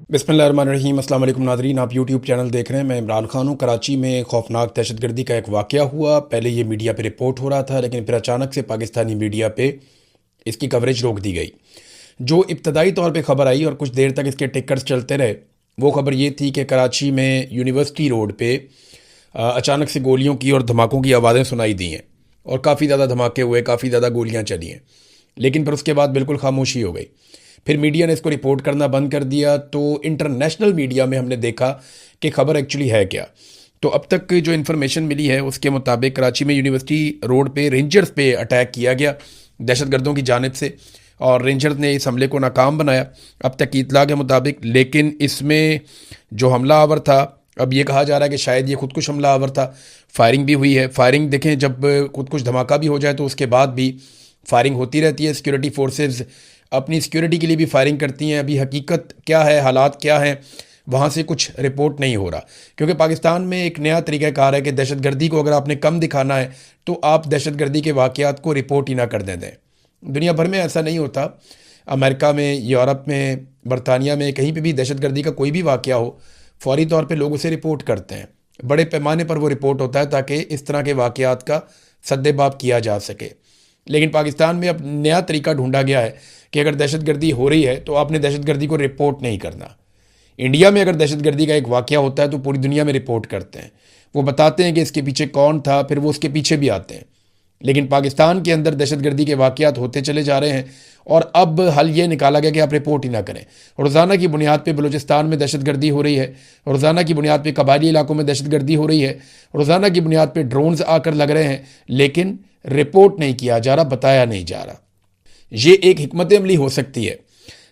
बिस्मिल्लाहिर्रहमानिर्रहीम। अस्सलाम वालेकुम नाज़रीन, आप यूट्यूब चैनल देख रहे हैं। मैं इमरान खान हूँ। कराची में खौफनाक दहशतगर्दी का एक वाक़या हुआ। पहले ये मीडिया पे रिपोर्ट हो रहा था, लेकिन फिर अचानक से पाकिस्तानी मीडिया पे इसकी कवरेज रोक दी गई। जो इब्तदाई तौर पे ख़बर आई और कुछ देर तक इसके टिकर्स चलते रहे, वो ख़बर ये थी कि कराची में यूनिवर्सिटी रोड पे अचानक से गोलियों की और धमाकों की आवाज़ें सुनाई दी हैं और काफ़ी ज़्यादा धमाके हुए, काफ़ी ज़्यादा गोलियाँ चली हैं। लेकिन फिर उसके बाद बिल्कुल खामोशी हो गई। फिर मीडिया ने इसको रिपोर्ट करना बंद कर दिया। तो इंटरनेशनल मीडिया में हमने देखा कि खबर एक्चुअली है क्या। तो अब तक जो इन्फॉर्मेशन मिली है उसके मुताबिक कराची में यूनिवर्सिटी रोड पे रेंजर्स पे अटैक किया गया दहशतगर्दों की जानिब से, और रेंजर्स ने इस हमले को नाकाम बनाया अब तक की इतला के मुताबिक। लेकिन इसमें जो हमला आवर था, अब ये कहा जा रहा है कि शायद ये खुदकुश हमला आवर था। फायरिंग भी हुई है। फायरिंग देखें, जब खुदकुश धमाका भी हो जाए तो उसके बाद भी फायरिंग होती रहती है। सिक्योरिटी फोर्सेस अपनी सिक्योरिटी के लिए भी फायरिंग करती हैं। अभी हकीकत क्या है, हालात क्या हैं, वहाँ से कुछ रिपोर्ट नहीं हो रहा, क्योंकि पाकिस्तान में एक नया तरीक़ाकार है कि दहशतगर्दी को अगर आपने कम दिखाना है तो आप दहशतगर्दी के वाक़यात को रिपोर्ट ही ना कर दें। दुनिया भर में ऐसा नहीं होता। अमेरिका में, यूरोप में, बरतानिया में, कहीं पे भी दहशतगर्दी का कोई भी वाक़या हो, फौरी तौर पे लोग उसे रिपोर्ट करते हैं। बड़े पैमाने पर वो रिपोर्ट होता है ताकि इस तरह के वाक़यात का सद्देबाब किया जा सके। लेकिन पाकिस्तान में अब नया तरीका ढूंढा गया है कि अगर दहशतगर्दी हो रही है तो आपने दहशतगर्दी को रिपोर्ट नहीं करना। इंडिया में अगर दहशतगर्दी का एक वाक़या होता है तो पूरी दुनिया में रिपोर्ट करते हैं, वो बताते हैं कि इसके पीछे कौन था, फिर वो उसके पीछे भी आते हैं। लेकिन पाकिस्तान के अंदर दहशतगर्दी के वाक़यात होते चले जा रहे हैं और अब हल ये निकाला गया कि आप रिपोर्ट ही ना करें। रोज़ाना की बुनियाद पर बलूचिस्तान में दहशतगर्दी हो रही है, रोज़ाना की बुनियाद पर कबायली इलाकों में दहशतगर्दी हो रही है, रोज़ाना की बुनियाद पर ड्रोन्स आकर लग रहे हैं, लेकिन रिपोर्ट नहीं किया जा रहा, बताया नहीं जा रहा। ये एक हिकमत अमली हो सकती है।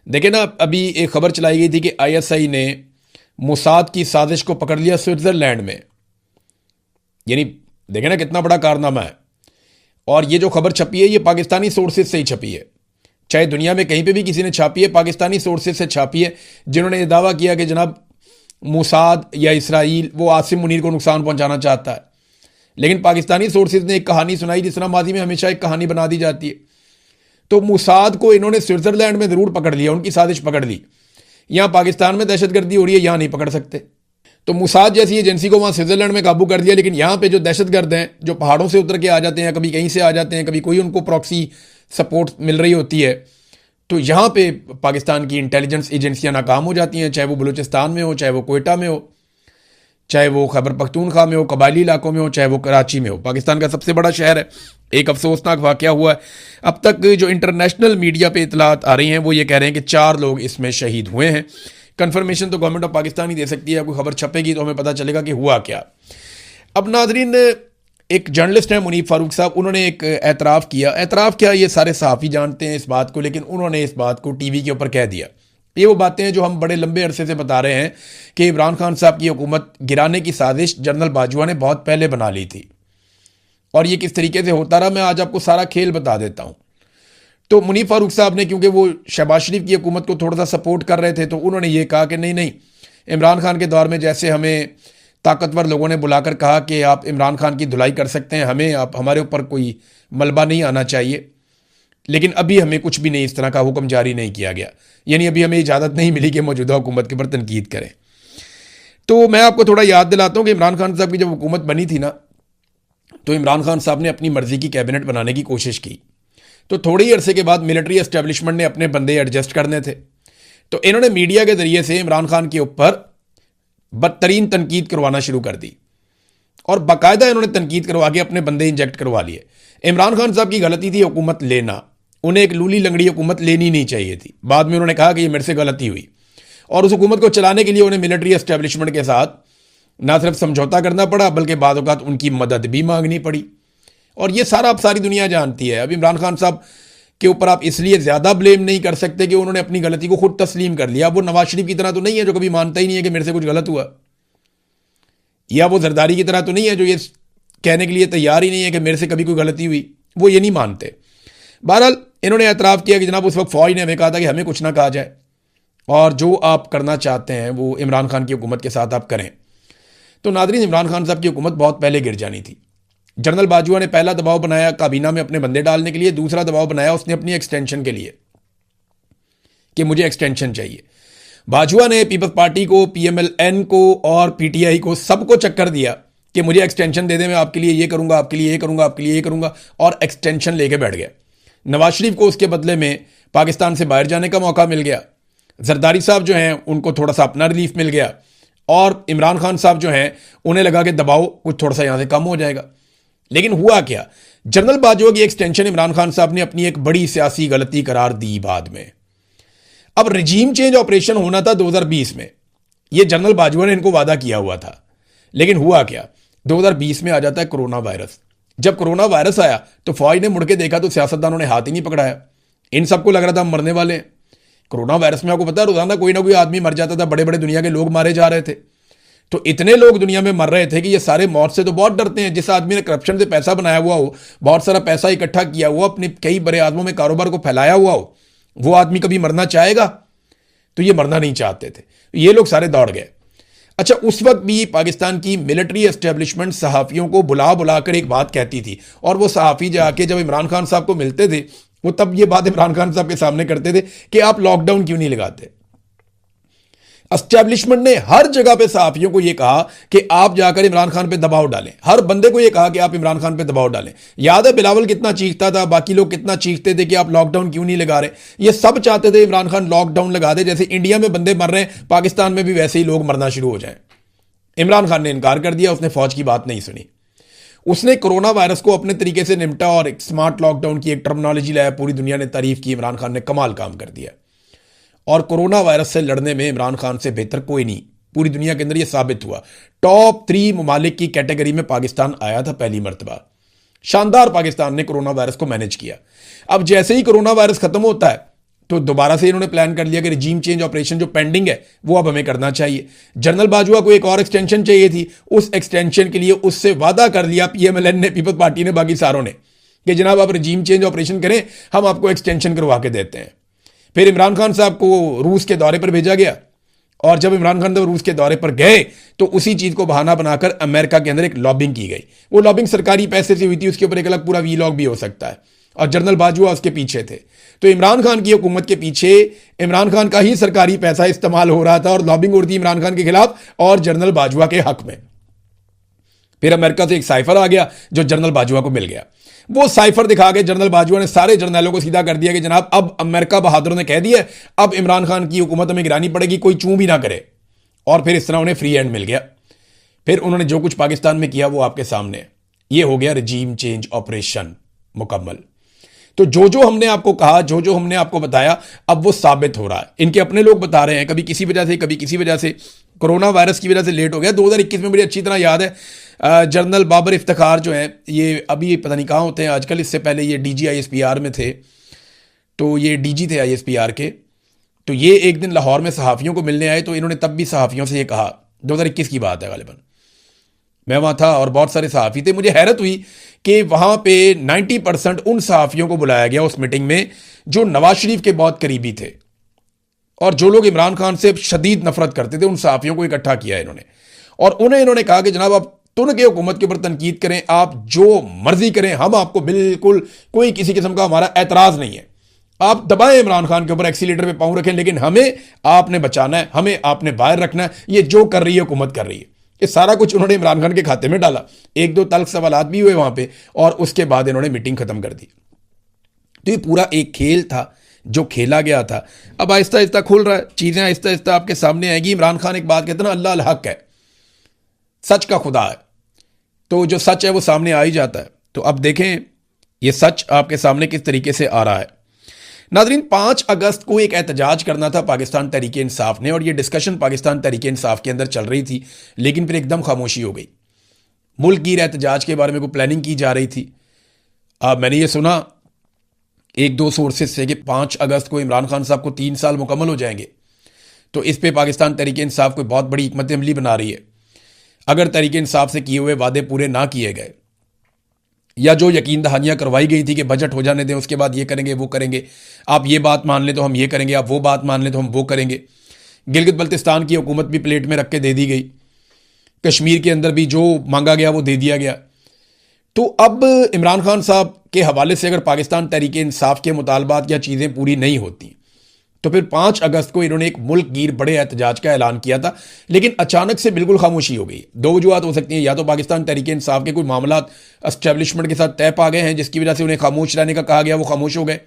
देखें ना, अभी एक खबर चलाई गई थी कि आईएसआई ने मोसाद की साजिश को पकड़ लिया स्विट्ज़रलैंड में। यानी देखें ना कितना बड़ा कारनामा है। और ये जो खबर छपी है ये पाकिस्तानी सोर्सेज से ही छपी है। चाहे दुनिया में कहीं पे भी किसी ने छापी है, पाकिस्तानी सोर्सेज से छापी है, जिन्होंने ये दावा किया कि जनाब मोसाद या इसराइल वो आसिम मुनीर को नुकसान पहुंचाना चाहता है। लेकिन पाकिस्तानी सोर्सेज ने एक कहानी सुनाई, जिस तरह माजी में हमेशा एक कहानी बना दी जाती है। तो मोसाद को इन्होंने स्विट्जरलैंड में ज़रूर पकड़ लिया, उनकी साजिश पकड़ ली। यहाँ पाकिस्तान में दहशतगर्दी हो रही है, यहाँ नहीं पकड़ सकते। तो मोसाद जैसी एजेंसी को वहाँ स्विट्जरलैंड में काबू कर दिया। लेकिन यहाँ पे जो दहशतगर्द हैं, जो पहाड़ों से उतर के आ जाते हैं, कभी कहीं से आ जाते हैं, कभी कोई उनको प्रॉक्सी सपोर्ट मिल रही होती है, तो यहाँ पे पाकिस्तान की इंटेलिजेंस एजेंसियाँ नाकाम हो जाती हैं। चाहे वो बलूचिस्तान में हो, चाहे वो कोयटा में हो, चाहे वो खैबर पख्तूनख्वा में हो, कबायली इलाकों में हो, चाहे वो कराची में हो। पाकिस्तान का सबसे बड़ा शहर है। एक अफसोसनाक वाक़या हुआ है। अब तक जो इंटरनेशनल मीडिया पे इतलात आ रही हैं वो ये कह रहे हैं कि 4 लोग इसमें शहीद हुए हैं। कन्फर्मेशन तो गवर्नमेंट ऑफ पाकिस्तान ही दे सकती है। कोई खबर छपेगी तो हमें पता चलेगा कि हुआ क्या। अब नाजरीन, एक जर्नलिस्ट हैं मुनीफ फारूक साहब, उन्होंने एक एतराफ़ किया। एतराफ़ क्या, ये सारे सहाफ़ी जानते हैं इस बात को, लेकिन उन्होंने इस बात को टीवी के ऊपर कह दिया। ये वो बातें हैं जो हम बड़े लंबे अरसे से बता रहे हैं कि इमरान खान साहब की हुकूमत गिराने की साजिश जनरल बाजवा ने बहुत पहले बना ली थी। और ये किस तरीके से होता रहा, मैं आज आपको सारा खेल बता देता हूँ। तो मुनीफ फारूक साहब ने, क्योंकि वो शहबाज शरीफ की हुकूमत को थोड़ा सा सपोर्ट कर रहे थे, तो उन्होंने ये कहा कि नहीं नहीं, इमरान खान के दौर में जैसे हमें ताकतवर लोगों ने बुलाकर कहा कि आप इमरान खान की धुलाई कर सकते हैं, हमें आप हमारे ऊपर कोई मलबा नहीं आना चाहिए, लेकिन अभी हमें कुछ भी नहीं, इस तरह का हुक्म जारी नहीं किया गया। यानी अभी हमें इजाज़त नहीं मिली कि मौजूदा हुकूमत के ऊपर तनकीद करें। तो मैं आपको थोड़ा याद दिलाता हूँ कि इमरान खान साहब की जब हुकूमत बनी थी ना, तो इमरान खान साहब ने अपनी मर्जी की कैबिनेट बनाने की कोशिश की। तो थोड़े ही अरसे के बाद मिलिट्री एस्टेब्लिशमेंट ने अपने बंदे एडजस्ट करने थे, तो इन्होंने मीडिया के ज़रिए से इमरान खान के ऊपर बदतरीन तनकीद करवाना शुरू कर दी और बाकायदा इन्होंने तनकीद करवा के अपने बंदे इंजेक्ट करवा लिए। इमरान खान साहब की गलती थी हुकूमत लेना, उन्हें एक लूली लंगड़ी हुकूमत लेनी नहीं चाहिए थी। बाद में उन्होंने कहा कि ये मेरे से गलती हुई, और उस हुकूमत को चलाने के लिए उन्हें मिलिट्री एस्टेब्लिशमेंट के साथ ना सिर्फ समझौता करना पड़ा, बल्कि बाद औक़ात उनकी मदद भी मांगनी पड़ी। और ये सारा अब सारी दुनिया जानती है। अब इमरान खान साहब के ऊपर आप इसलिए ज़्यादा ब्लेम नहीं कर सकते कि उन्होंने अपनी गलती को खुद तस्लीम कर लिया। वो नवाज शरीफ की तरह तो नहीं है जो कभी मानता ही नहीं है कि मेरे से कुछ गलत हुआ, या वो जरदारी की तरह तो नहीं है जो ये कहने के लिए तैयार ही नहीं है कि मेरे से कभी कोई गलती हुई। वो ये नहीं मानते। बहरहाल इन्होंने एतराफ़ किया कि जनाब उस वक्त फ़ौज ने हमें कहा था कि हमें कुछ ना कहा जाए, और जो आप करना चाहते हैं वो इमरान खान की हुकूमत के साथ आप करें। तो नाज़रीन, इमरान खान साहब की हुकूमत बहुत पहले गिर जानी थी। जनरल बाजवा ने पहला दबाव बनाया काबीना में अपने बंदे डालने के लिए, दूसरा दबाव बनाया उसने अपनी एक्सटेंशन के लिए कि मुझे एक्सटेंशन चाहिए। बाजवा ने पीपल्स पार्टी को, पीएमएलएन को और पीटीआई को सबको चक्कर दिया कि मुझे एक्सटेंशन दे दे, मैं आपके लिए ये करूंगा, आपके लिए ये करूंगा, आपके लिए ये करूंगा, और एक्सटेंशन लेके बैठ गया। नवाज शरीफ को उसके बदले में पाकिस्तान से बाहर जाने का मौका मिल गया। जरदारी साहब जो हैं उनको थोड़ा सा अपना रिलीफ मिल गया, और इमरान खान साहब जो हैं उन्हें लगा कि दबाव कुछ थोड़ा सा यहां से कम हो जाएगा। लेकिन हुआ क्या, जनरल बाजवा की एक्सटेंशन इमरान खान साहब ने अपनी एक बड़ी सियासी गलती करार दी बाद में। अब रिजीम चेंज ऑपरेशन होना था 2020 में, यह जनरल बाजवा ने इनको वादा किया हुआ था। लेकिन हुआ क्या, 2020 में आ जाता है कोरोना वायरस। जब कोरोना वायरस आया तो फौज ने मुड़ के देखा तो सियासतदानों ने हाथ ही नहीं पकड़ाया। इन सबको लग रहा था हम मरने वाले हैं। कोरोना वायरस में आपको पता है रोजाना कोई ना कोई आदमी मर जाता था, बड़े बड़े दुनिया के लोग मारे जा रहे थे। तो इतने लोग दुनिया में मर रहे थे कि ये सारे मौत से तो बहुत डरते हैं। जिस आदमी ने करप्शन से पैसा बनाया हुआ हो, बहुत सारा पैसा इकट्ठा किया हुआ, अपने कई बड़े आदमों में कारोबार को फैलाया हुआ हो, वो आदमी कभी मरना चाहेगा? तो ये मरना नहीं चाहते थे, ये लोग सारे दौड़ गए। अच्छा, उस वक्त भी पाकिस्तान की मिलिट्री एस्टेब्लिशमेंट सहाफ़ियों को बुला बुलाकर एक बात कहती थी, और वो सहाफ़ी जाके जब इमरान खान साहब को मिलते थे वो तब ये बात इमरान खान साहब के सामने करते थे कि आप लॉकडाउन क्यों नहीं लगाते। एस्टेब्लिशमेंट ने हर जगह पे सहाफ़ियों को यह कहा कि आप जाकर इमरान खान पे दबाव डालें, हर बंदे को यह कहा कि आप इमरान खान पे दबाव डालें। याद है बिलावल कितना चीखता था, बाकी लोग कितना चीखते थे कि आप लॉकडाउन क्यों नहीं लगा रहे। ये सब चाहते थे इमरान खान लॉकडाउन लगा दे, जैसे इंडिया में बंदे मर रहे हैं पाकिस्तान में भी वैसे ही लोग मरना शुरू हो जाएं। इमरान खान ने इनकार कर दिया, उसने फौज की बात नहीं सुनी। उसने कोरोना वायरस को अपने तरीके से निपटा और एक स्मार्ट लॉकडाउन की एक टर्मिनोलॉजी लाया। पूरी दुनिया ने तारीफ की, इमरान खान ने कमाल काम कर दिया। और कोरोना वायरस से लड़ने में इमरान खान से बेहतर कोई नहीं, पूरी दुनिया के अंदर यह साबित हुआ। टॉप 3 ममालिक की कैटेगरी में पाकिस्तान आया था पहली मरतबा। शानदार पाकिस्तान ने कोरोना वायरस को मैनेज किया। अब जैसे ही कोरोना वायरस खत्म होता है तो दोबारा से इन्होंने प्लान कर लिया कि रिजीम चेंज ऑपरेशन जो पेंडिंग है वो अब हमें करना चाहिए। जनरल बाजवा को एक और एक्सटेंशन चाहिए थी, उस एक्सटेंशन के लिए उससे वादा कर लिया पीएमएलएन ने, पीपल्स पार्टी ने, बाकी सारों ने कि जनाब आप रिजीम चेंज ऑपरेशन करें, हम आपको एक्सटेंशन करवा के देते हैं। फिर इमरान खान साहब को रूस के दौरे पर भेजा गया, और जब इमरान खान साहब रूस के दौरे पर गए तो उसी चीज को बहाना बनाकर अमेरिका के अंदर एक लॉबिंग की गई। वो लॉबिंग सरकारी पैसे से हुई थी, उसके ऊपर एक अलग पूरा वीलॉग भी हो सकता है, और जनरल बाजवा उसके पीछे थे। तो इमरान खान की हुकूमत के पीछे इमरान खान का ही सरकारी पैसा इस्तेमाल हो रहा था और लॉबिंग हो रही थी इमरान खान के खिलाफ और जनरल बाजवा के हक में। फिर अमेरिका से एक साइफर आ गया जो जनरल बाजवा को मिल गया। वो साइफर दिखा के जनरल बाजवा ने सारे जर्नलों को सीधा कर दिया कि जनाब अब अमेरिका बहादुरों ने कह दिया, अब इमरान खान की हुकूमत हमें गिरानी पड़ेगी, कोई चूं भी ना करे। और फिर इस तरह उन्हें फ्री हैंड मिल गया। फिर उन्होंने जो कुछ पाकिस्तान में किया वो आपके सामने है। ये हो गया रिजीम चेंज ऑपरेशन मुकम्मल। तो जो जो हमने आपको कहा, जो जो हमने आपको बताया, अब वो साबित हो रहा है। इनके अपने लोग बता रहे हैं, कभी किसी वजह से, कभी किसी वजह से, कोरोना वायरस की वजह से लेट हो गया। 2021 में मुझे अच्छी तरह याद है, जनरल बाबर इफ्तिखार जो हैं, ये अभी पता नहीं कहाँ होते हैं आजकल, इससे पहले ये डीजी आईएसपीआर में थे, तो ये डीजी थे आईएसपीआर के। तो ये एक दिन लाहौर में सहाफ़ियों को मिलने आए, तो इन्होंने तब भी सहाफ़ियों से ये कहा, 2021 की बात है गालिबन, मैं वहाँ था और बहुत सारे सहाफ़ी थे। मुझे हैरत हुई कि वहाँ पे 90% उन सहाफ़ियों को बुलाया गया उस मीटिंग में जो नवाज शरीफ के बहुत करीबी थे, और जो लोग इमरान खान से शदीद नफरत करते थे, उन सहाफ़ियों को इकट्ठा किया इन्होंने। और उन्हें इन्होंने कहा कि जनाब आप तुन के हुकूमत के ऊपर तनकीद करें, आप जो मर्जी करें, हम आपको बिल्कुल कोई किसी किस्म का हमारा एतराज़ नहीं है। आप दबाएं इमरान खान के ऊपर, एक्सीलेटर पे पाँव रखें, लेकिन हमें आपने बचाना है, हमें आपने बाहर रखना है। ये जो कर रही है हुकूमत कर रही है, ये सारा कुछ उन्होंने इमरान खान के खाते में डाला। 1-2 तल्ख सवालात भी हुए वहां पे, और उसके बाद इन्होंने मीटिंग खत्म कर दी। तो ये पूरा एक खेल था जो खेला गया था। अब आहिस्ता आहिस्ता खुल रहा है, चीजें आहिस्ता आहिस्ता आपके सामने आएगी। इमरान खान एक बात कहते हैं ना, अल्लाह अल हक है, सच का खुदा है, तो जो सच है वो सामने आ ही जाता है। तो अब देखें ये सच आपके सामने किस तरीके से आ रहा है। नाज़रीन, 5 अगस्त को एक एहतजाज करना था पाकिस्तान तहरीक इंसाफ ने, और ये डिस्कशन पाकिस्तान तहरीक इंसाफ के अंदर चल रही थी, लेकिन फिर एकदम खामोशी हो गई। मुल्क गिर एहतजाज के बारे में कोई प्लानिंग की जा रही थी। मैंने ये सुना 1-2 सोर्सेज से कि 5 अगस्त को इमरान खान साहब को 3 साल मुकम्मल हो जाएंगे। तो इस पर पाकिस्तान तहरीक इंसाफ कोई बहुत बड़ी हिकमत अमली बना रही है। अगर तहरीक इंसाफ से किए हुए वादे पूरे ना किए गए, या जो यकीन दहानियां करवाई गई थी कि बजट हो जाने दें, उसके बाद ये करेंगे वो करेंगे, आप ये बात मान लें तो हम ये करेंगे, आप वो बात मान लें तो हम वो करेंगे। गिलगित बल्तिस्तान की हुकूमत भी प्लेट में रख के दे दी गई, कश्मीर के अंदर भी जो मांगा गया वो दे दिया गया। तो अब इमरान खान साहब के हवाले से अगर पाकिस्तान तहरीक इंसाफ के मुतालबात या चीज़ें पूरी नहीं होती तो फिर 5 अगस्त को इन्होंने एक मुल्क गिर बड़े एहतजाज का ऐलान किया था, लेकिन अचानक से बिल्कुल खामोशी हो गई। दो वजूहत हो सकती हैं, या तो पाकिस्तान तहरीक इंसाफ के कोई मामला एस्टेब्लिशमेंट के साथ तय पा गए हैं जिसकी वजह से उन्हें खामोश रहने का कहा गया, वो खामोश हो गए,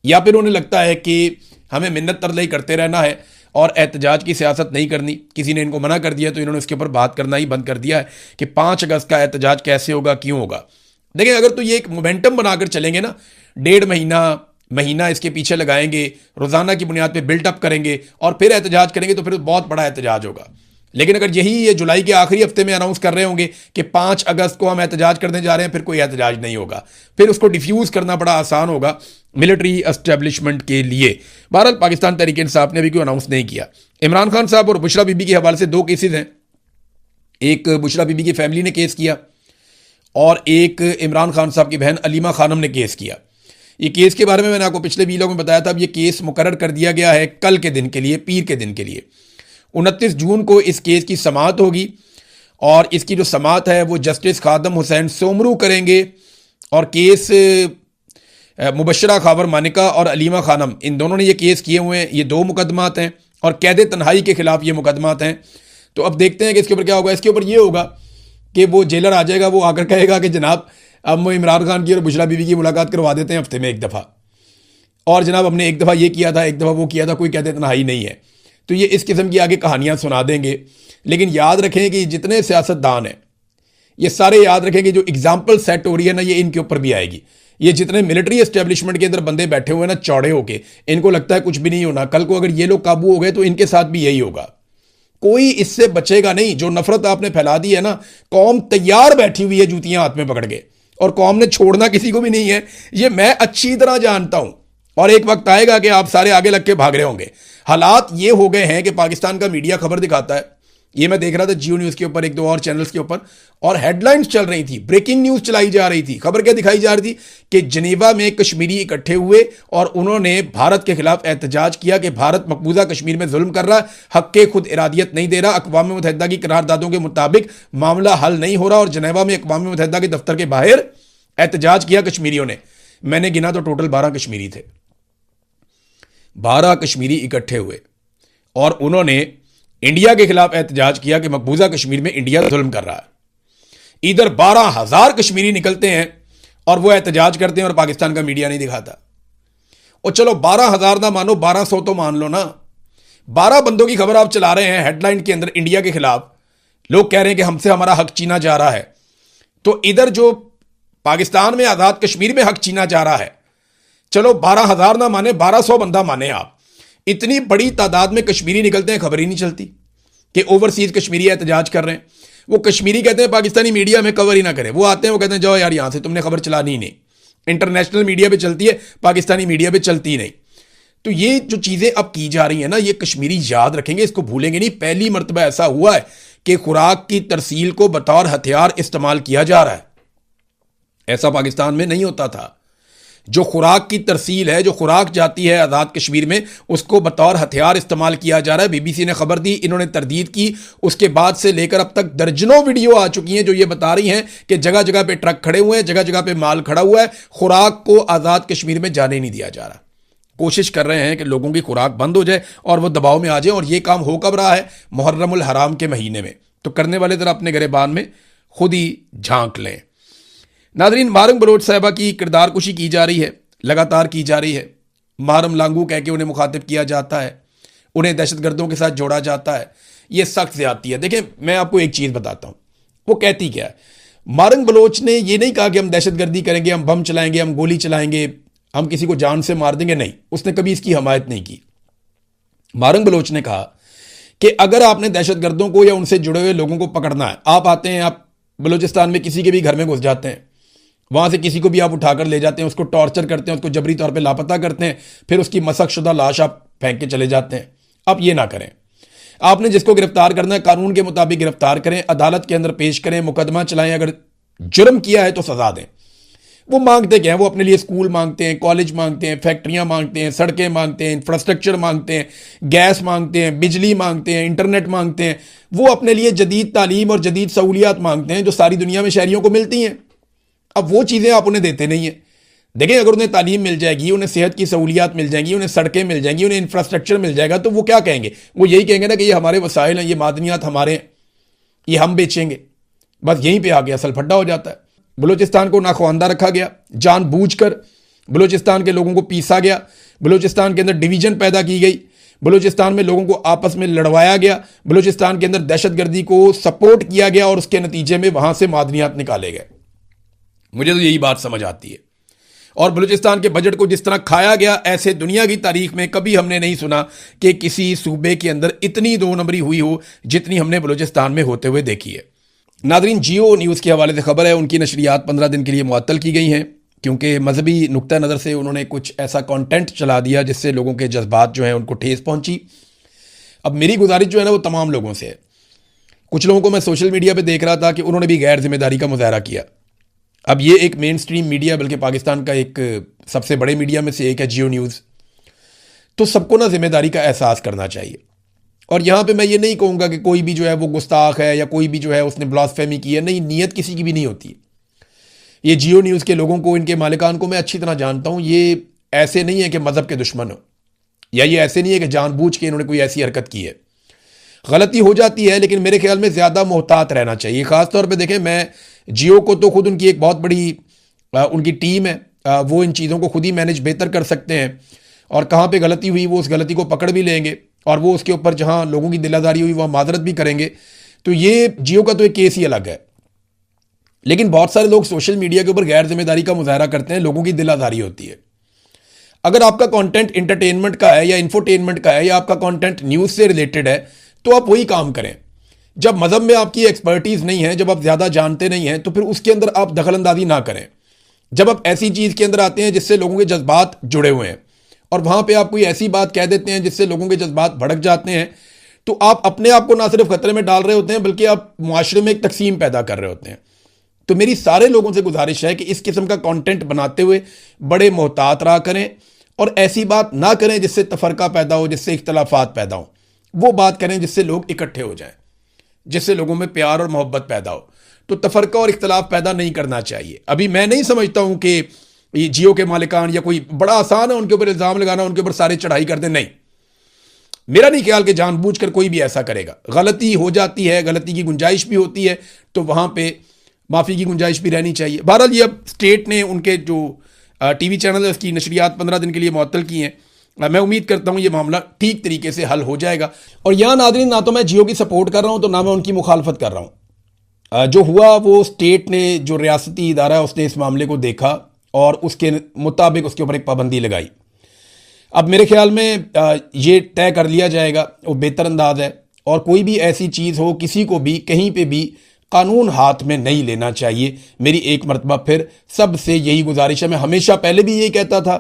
या फिर उन्हें लगता है कि हमें मिन्नत तरलई करते रहना है और एहतजाज की सियासत नहीं करनी। किसी ने इनको मना कर दिया तो इन्होंने उसके ऊपर बात करना ही बंद कर दिया है कि 5 अगस्त का एहतजाज कैसे होगा, क्यों होगा। देखिए, अगर तो ये एक मोमेंटम बनाकर चलेंगे ना, 1.5 महीना इसके पीछे लगाएंगे, रोजाना की बुनियाद पे बिल्टअप करेंगे और फिर एहतजाज करेंगे, तो फिर बहुत बड़ा एहतजाज होगा। लेकिन अगर यही ये जुलाई के आखिरी हफ्ते में अनाउंस कर रहे होंगे कि 5 अगस्त को हम एहतजाज करने जा रहे हैं, फिर कोई एहतजाज नहीं होगा, फिर उसको डिफ्यूज करना बड़ा आसान होगा मिलिट्री एस्टेब्लिशमेंट के लिए। बहरहाल पाकिस्तान तहरीक इंसाफ ने अभी कोई अनाउंस नहीं किया। इमरान खान साहब और बुशरा बीबी के हवाले से 2 केसेस हैं। एक बुशरा बीबी की फैमिली ने केस किया और एक इमरान खान साहब की बहन अलीमा खानम ने केस किया। ये केस के बारे में मैंने आपको पिछले वीडियो में बताया था। अब ये केस मुकर्रर कर दिया गया है कल के दिन के लिए, पीर के दिन के लिए। 29 जून को इस केस की समाअत होगी और इसकी जो समाअत है वो जस्टिस खादम हुसैन सोमरू करेंगे। और केस मुबशरा खावर मानिका और अलीमा खानम, इन दोनों ने ये केस किए हुए हैं। ये 2 मुकदमात हैं और कैद तन्हाई के खिलाफ ये मुकदमात हैं। तो अब देखते हैं कि इसके ऊपर क्या होगा। इसके ऊपर ये होगा कि वो जेलर आ जाएगा, वो आकर कहेगा कि जनाब अब इमरान खान की और बुशरा बीवी की मुलाकात करवा देते हैं हफ्ते में 1 दफ़ा, और जनाब हमने 1 दफ़ा ये किया था, 1 दफ़ा वो किया था, कोई कैद तन्हाई नहीं है। तो ये इस किस्म की आगे कहानियां सुना देंगे। लेकिन याद रखें कि जितने सियासतदान हैं ये सारे याद रखें कि जो एग्जाम्पल सेट हो रही है ना, ये इनके ऊपर भी आएगी। ये जितने मिलिट्री एस्टेब्लिशमेंट के अंदर बंदे बैठे हुए हैं ना, चौड़े होके, इनको लगता है कुछ भी नहीं होना। कल को अगर ये लोग काबू हो गए तो इनके साथ भी यही होगा। कोई इससे बचेगा नहीं। जो नफरत आपने फैला दी है ना, कौम तैयार बैठी हुई है जूतियां हाथ में पकड़ के, और कौम ने छोड़ना किसी को भी नहीं है। ये मैं अच्छी तरह जानता हूं। और एक वक्त आएगा कि आप सारे आगे लग के भाग रहे होंगे। हालात ये हो गए हैं कि पाकिस्तान का मीडिया खबर दिखाता है। ये मैं देख रहा था जियो न्यूज़ के ऊपर, 1-2 और चैनल्स के ऊपर, और हेडलाइंस चल रही थी, ब्रेकिंग न्यूज़ चलाई जा रही थी। खबर क्या दिखाई जा रही थी कि जनेवा में कश्मीरी इकट्ठे हुए और उन्होंने भारत के खिलाफ एहतजाज किया कि भारत मकबूजा कश्मीर में जुल्म कर रहा है, हक के खुद इरादियत नहीं दे रहा, अक़वाम मुत्तहिदा की करारदादों के मुताबिक मामला हल नहीं हो रहा। और जनेवा में अक़वाम मुत्तहिदा के दफ्तर के बाहर एहतजाज किया कश्मीरियों ने। मैंने गिना तो टोटल 12 कश्मीरी थे। 12 कश्मीरी इकट्ठे हुए और उन्होंने इंडिया के खिलाफ एहतजाज किया कि मकबूजा कश्मीर में इंडिया जुल्म कर रहा है। इधर 12,000 कश्मीरी निकलते हैं और वो एहतजाज करते हैं और पाकिस्तान का मीडिया नहीं दिखाता। और चलो 12,000 ना मानो, 1200 तो मान लो ना। 12 बंदों की खबर आप चला रहे हैं हेडलाइन के अंदर इंडिया के खिलाफ। लोग कह रहे हैं कि हमसे हमारा हक छीना जा रहा है। तो इधर जो पाकिस्तान में आज़ाद कश्मीर में हक छीना जा रहा है, चलो 12,000 ना माने, 1200 बंदा माने आप। इतनी बड़ी तादाद में कश्मीरी निकलते हैं, खबर ही नहीं चलती कि ओवरसीज कश्मीरी एहतजाज कर रहे हैं। वो कश्मीरी कहते हैं पाकिस्तानी मीडिया में कवर ही ना करे। वो आते हैं, वो कहते हैं जाओ यार यहां से, तुमने खबर चलानी ही नहीं। इंटरनेशनल मीडिया पे चलती है, पाकिस्तानी मीडिया पे चलती ही नहीं। तो ये जो चीजें अब की जा रही है ना, ये कश्मीरी याद रखेंगे, इसको भूलेंगे नहीं। पहली मरतबा ऐसा हुआ है कि खुराक की तरसील को बतौर हथियार इस्तेमाल किया जा रहा है। ऐसा पाकिस्तान में नहीं होता था। जो खुराक की तरसील है, जो खुराक जाती है आज़ाद कश्मीर में, उसको बतौर हथियार इस्तेमाल किया जा रहा है। बीबीसी ने खबर दी, इन्होंने तरदीद की। उसके बाद से लेकर अब तक दर्जनों वीडियो आ चुकी हैं जो ये बता रही हैं कि जगह जगह पे ट्रक खड़े हुए हैं, जगह जगह पे माल खड़ा हुआ है, खुराक को आज़ाद कश्मीर में जाने नहीं दिया जा रहा। कोशिश कर रहे हैं कि लोगों की खुराक बंद हो जाए और वो दबाव में आ जाए। और ये काम हो कब रहा है? मुहर्रमुल हराम के महीने में। तो करने वाले जरा अपने गिरेबान में खुद ही झांक लें। नाज़रीन, मारम बलोच साहिबा की किरदार कुशी की जा रही है, लगातार की जा रही है। मारम लांगू कह के उन्हें मुखातिब किया जाता है, उन्हें दहशतगर्दों के साथ जोड़ा जाता है। यह सख्त ज़्यादती है। देखें, मैं आपको एक चीज़ बताता हूँ, वो कहती क्या है। मारम बलोच ने यह नहीं कहा कि हम दहशतगर्दी करेंगे, हम बम चलाएंगे, हम गोली चलाएंगे, हम किसी को जान से मार देंगे। नहीं, उसने कभी इसकी हमायत नहीं की। मारम बलोच ने कहा कि अगर आपने दहशतगर्दों को या उनसे जुड़े हुए लोगों को पकड़ना है, आप आते हैं, आप बलूचिस्तान में किसी के भी घर में घुस जाते हैं, वहां से किसी को भी आप उठाकर ले जाते हैं, उसको टॉर्चर करते हैं, उसको जबरी तौर पे लापता करते हैं, फिर उसकी मशक़शुदा लाश आप फेंक के चले जाते हैं। आप ये ना करें। आपने जिसको गिरफ्तार करना है कानून के मुताबिक गिरफ्तार करें, अदालत के अंदर पेश करें, मुकदमा चलाएं। अगर जुर्म किया है तो सजा दें। वो मांगते क्या है? वो अपने लिए स्कूल मांगते हैं, कॉलेज मांगते हैं, फैक्ट्रियां मांगते हैं, सड़कें मांगते हैं, इंफ्रास्ट्रक्चर मांगते हैं, गैस मांगते हैं, बिजली मांगते हैं, इंटरनेट मांगते हैं। वो अपने लिए जदीद तालीम और जदीद सहूलियात मांगते हैं जो सारी दुनिया में शहरियों को मिलती हैं। अब वो चीज़ें आप उन्हें देते नहीं हैं। देखें, अगर उन्हें तालीम मिल जाएगी, उन्हें सेहत की सहूलियात मिल जाएंगी, उन्हें सड़कें मिल जाएंगी, उन्हें इंफ्रास्ट्रक्चर मिल जाएगा, तो वो क्या कहेंगे? वो यही कहेंगे ना कि ये हमारे वसाइल हैं, ये मादनियात हमारे हैं, ये हम बेचेंगे। बस यहीं पे आके असल फड्डा हो जाता है। बलूचिस्तान को नाखवानदा रखा गया, जानबूझकर बलूचिस्तान के लोगों को पीसा गया, बलूचिस्तान के अंदर डिवीजन पैदा की गई, बलूचिस्तान में लोगों को आपस में लड़वाया गया, बलूचिस्तान के अंदर दहशतगर्दी को सपोर्ट किया गया और उसके नतीजे में वहां से मादनियात निकाले गए। मुझे तो यही बात समझ आती है। और बलूचिस्तान के बजट को जिस तरह खाया गया, ऐसे दुनिया की तारीख में कभी हमने नहीं सुना कि किसी सूबे के अंदर इतनी दो नंबरी हुई हो जितनी हमने बलूचिस्तान में होते हुए देखी है। नादरीन, जियो न्यूज़ के हवाले से खबर है, उनकी नशरियात 15 दिन के लिए मुअत्तल की गई हैं क्योंकि मजहबी नुक्ता नज़र से उन्होंने कुछ ऐसा कंटेंट चला दिया जिससे लोगों के जज्बात जो हैं उनको ठेस पहुंची। अब मेरी गुजारिश जो है ना वो तमाम लोगों से है। कुछ लोगों को मैं सोशल मीडिया पे देख रहा था कि उन्होंने भी गैर जिम्मेदारी का मुजाहरा किया। अब ये एक मेन स्ट्रीम मीडिया, बल्कि पाकिस्तान का एक सबसे बड़े मीडिया में से एक है जियो न्यूज़, तो सबको ना जिम्मेदारी का एहसास करना चाहिए। और यहाँ पे मैं ये नहीं कहूँगा कि कोई भी जो है वो गुस्ताख है या कोई भी जो है उसने ब्लास्फेमी की है, नहीं, नीयत किसी की भी नहीं होती। ये जियो न्यूज़ के लोगों को, इनके मालिकान को मैं अच्छी तरह जानता हूँ। ये ऐसे नहीं है कि मज़हब के दुश्मन हो, या ये ऐसे नहीं है कि जानबूझ के इन्होंने कोई ऐसी हरकत की है। गलती हो जाती है, लेकिन मेरे ख्याल में ज़्यादा मोहतात रहना चाहिए। ख़ासतौर पर देखें, मैं जियो को तो खुद उनकी एक बहुत बड़ी उनकी टीम है, वो इन चीज़ों को खुद ही मैनेज बेहतर कर सकते हैं, और कहाँ पे गलती हुई वो उस गलती को पकड़ भी लेंगे और वो उसके ऊपर जहाँ लोगों की दिलादारी हुई वहाँ माजरत भी करेंगे। तो ये जियो का तो एक केस ही अलग है। लेकिन बहुत सारे लोग सोशल मीडिया के ऊपर गैर जिम्मेदारी का मुजाहरा करते हैं, लोगों की दिलादारी होती है। अगर आपका कंटेंट इंटरटेनमेंट का है या इंफोटेनमेंट का है या आपका कंटेंट न्यूज़ से रिलेटेड है, तो आप वही काम करें। जब मज़हब में आपकी एक्सपर्टीज़ नहीं है, जब आप ज़्यादा जानते नहीं हैं, तो फिर उसके अंदर आप दखलंदाजी ना करें। जब आप ऐसी चीज़ के अंदर आते हैं जिससे लोगों के जज्बात जुड़े हुए हैं और वहाँ पे आप कोई ऐसी बात कह देते हैं जिससे लोगों के जज्बात भड़क जाते हैं, तो आप अपने आप को ना सिर्फ खतरे में डाल रहे होते हैं, बल्कि आप मुआशरे में एक तकसीम पैदा कर रहे होते हैं। तो मेरी सारे लोगों से गुजारिश है कि इस किस्म का कंटेंट बनाते हुए बड़े मोहतात रहा करें और ऐसी बात ना करें जिससे तफरका पैदा हो, जिससे इख्तलाफात पैदा हो। वो बात करें जिससे लोग इकट्ठे हो जाएं, जिससे लोगों में प्यार और मोहब्बत पैदा हो। तो तफरका और इख्तलाफ पैदा नहीं करना चाहिए। अभी मैं नहीं समझता हूं कि ये जियो के मालिकान या कोई बड़ा आसान है उनके ऊपर इल्ज़ाम लगाना, उनके ऊपर सारे चढ़ाई कर दें, नहीं। मेरा नहीं ख्याल कि जानबूझकर कोई भी ऐसा करेगा। गलती हो जाती है, गलती की गुंजाइश भी होती है, तो वहां पे माफ़ी की गुंजाइश भी रहनी चाहिए। बहरहाल ये अब स्टेट ने उनके जो टीवी चैनल है उसकी नशरियात 15 दिन के लिए मुअत्तल की हैं। मैं उम्मीद करता हूँ ये मामला ठीक तरीके से हल हो जाएगा। और यहाँ नाज़रीन, ना तो मैं जियो की सपोर्ट कर रहा हूँ तो ना मैं उनकी मुखालफत कर रहा हूँ। जो हुआ वो स्टेट ने, जो रियासती इदारा है, उसने इस मामले को देखा और उसके मुताबिक उसके ऊपर एक पाबंदी लगाई। अब मेरे ख्याल में ये तय कर लिया जाएगा, वो बेहतर अंदाज है। और कोई भी ऐसी चीज़ हो, किसी को भी कहीं पे भी कानून हाथ में नहीं लेना चाहिए। मेरी एक मरतबा फिर सबसे यही गुजारिश है। मैं हमेशा पहले भी यही कहता था,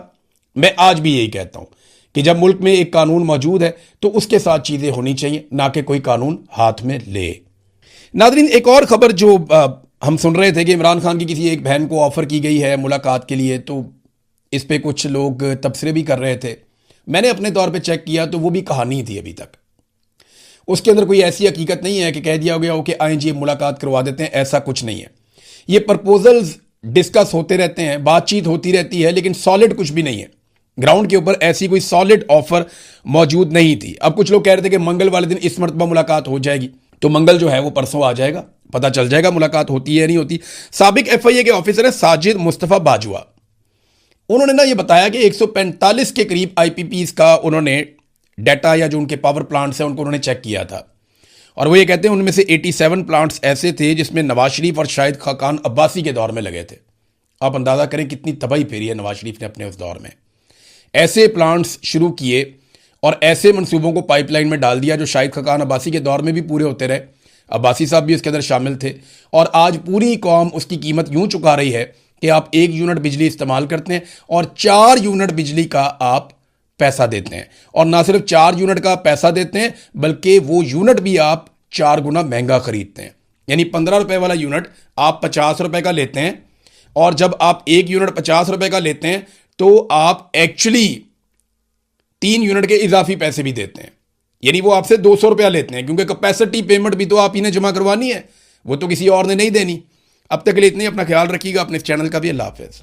मैं आज भी यही कहता हूँ कि जब मुल्क में एक कानून मौजूद है तो उसके साथ चीज़ें होनी चाहिए, ना कि कोई कानून हाथ में ले। नाज़रीन, एक और ख़बर जो हम सुन रहे थे कि इमरान खान की किसी एक बहन को ऑफ़र की गई है मुलाकात के लिए, तो इस पे कुछ लोग तबसरे भी कर रहे थे। मैंने अपने तौर पे चेक किया तो वो भी कहानी थी। अभी तक उसके अंदर कोई ऐसी हकीकत नहीं है कि कह दिया गया हो कि आएँ जी मुलाकात करवा देते हैं, ऐसा कुछ नहीं है। ये प्रपोजल्स डिस्कस होते रहते हैं, बातचीत होती रहती है, लेकिन सॉलिड कुछ भी नहीं है। ग्राउंड के ऊपर ऐसी कोई सॉलिड ऑफर मौजूद नहीं थी। अब कुछ लोग कह रहे थे कि मंगल वाले दिन इस मरतबा मुलाकात हो जाएगी, तो मंगल जो है वो परसों आ जाएगा, पता चल जाएगा मुलाकात होती है या नहीं होती। साबिक FIA के ऑफिसर है साजिद मुस्तफ़ा बाजुआ, उन्होंने ना ये बताया कि 145 के करीब IPPs का उन्होंने डाटा या जो उनके पावर प्लांट्स हैं उनको उन्होंने चेक किया था। और वो ये कहते हैं उनमें से 87 प्लांट्स ऐसे थे जिसमें नवाज शरीफ और शाहिद खाकान अब्बासी के दौर में लगे थे। आप अंदाज़ा करें कितनी तबाही फेरी है नवाज शरीफ ने अपने उस दौर में। ऐसे प्लांट्स शुरू किए और ऐसे मंसूबों को पाइपलाइन में डाल दिया जो शाहिद खाकान अब्बासी के दौर में भी पूरे होते रहे। अब्बासी साहब भी उसके अंदर शामिल थे। और आज पूरी कौम उसकी कीमत यूं चुका रही है कि आप 1 यूनिट बिजली इस्तेमाल करते हैं और 4 यूनिट बिजली का आप पैसा देते हैं। और ना सिर्फ 4 यूनिट का पैसा देते हैं, बल्कि वो यूनिट भी आप 4 गुना महंगा खरीदते हैं। यानी 15 रुपए वाला यूनिट आप 50 रुपए का लेते हैं, और जब आप 1 यूनिट 50 रुपए का लेते हैं तो आप एक्चुअली 3 यूनिट के इजाफी पैसे भी देते हैं। यानी वो आपसे 200 रुपया लेते हैं, क्योंकि कैपेसिटी पेमेंट भी तो आप ही ने जमा करवानी है, वो तो किसी और ने नहीं देनी। अब तक के लिए इतनी, अपना ख्याल रखिएगा, अपने चैनल का भी। अल्लाह हाफिज़।